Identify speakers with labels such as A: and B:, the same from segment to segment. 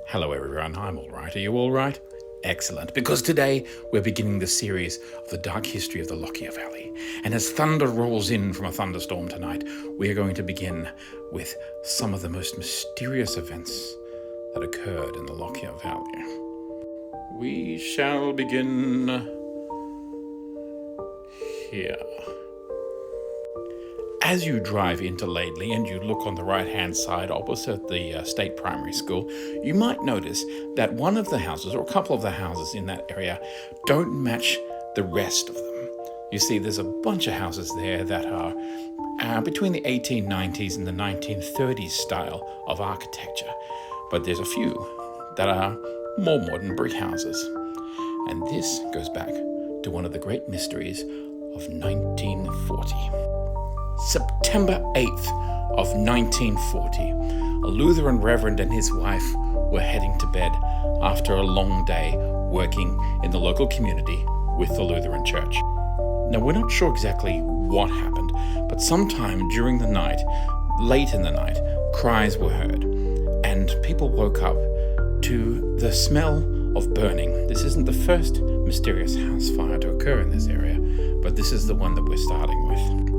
A: Hello everyone, I'm alright. Are you alright? Excellent, because today we're beginning the series of the dark history of the Lockyer Valley. And as thunder rolls in from a thunderstorm tonight, we are going to begin with some of the most mysterious events that occurred in the Lockyer Valley. We shall begin here. As you drive into Laidley and you look on the right-hand side opposite the state primary school, you might notice that one of the houses, or a couple of the houses in that area, don't match the rest of them. You see, there's a bunch of houses there that are between the 1890s and the 1930s style of architecture, but there's a few that are more modern brick houses. And this goes back to one of the great mysteries of 1940. September 8th of 1940, a Lutheran Reverend and his wife were heading to bed after a long day working in the local community with the Lutheran Church. Now, we're not sure exactly what happened, but sometime during the night, late in the night, cries were heard, and people woke up to the smell of burning. This isn't the first mysterious house fire to occur in this area, but this is the one that we're starting with.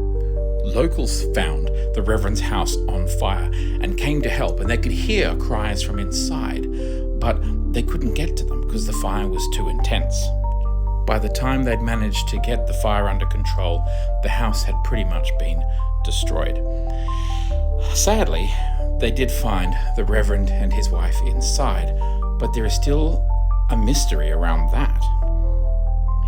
A: Locals found the Reverend's house on fire and came to help, and they could hear cries from inside, but they couldn't get to them because the fire was too intense. By the time they'd managed to get the fire under control, the house had pretty much been destroyed. Sadly, they did find the Reverend and his wife inside, but there is still a mystery around that.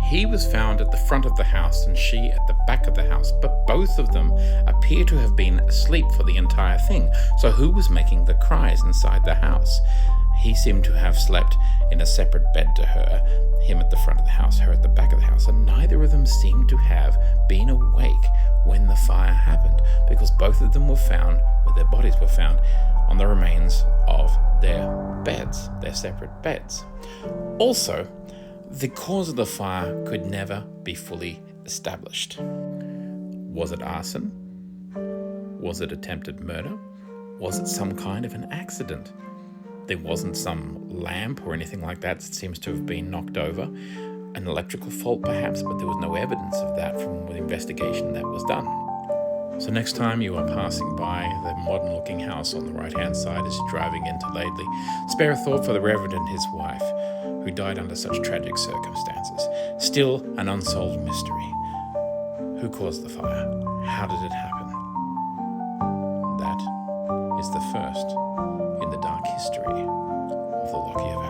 A: He was found at the front of the house and she at the back of the house, but both of them appear to have been asleep for the entire thing. So who was making the cries inside the house? He seemed to have slept in a separate bed to her, him at the front of the house, her at the back of the house, and neither of them seemed to have been awake when the fire happened, because both of them were found, where their bodies were found, on the remains of their beds, their separate beds. Also, the cause of the fire could never be fully established. Was it arson? Was it attempted murder? Was it some kind of an accident? There wasn't some lamp or anything like that seems to have been knocked over. An electrical fault perhaps, but there was no evidence of that from the investigation that was done. So next time you are passing by the modern-looking house on the right-hand side as you're driving into Laidley, spare a thought for the Reverend and his wife, who died under such tragic circumstances. Still an unsolved mystery. Who caused the fire? How did it happen? That is the first in the dark history of the Lockyer Valley.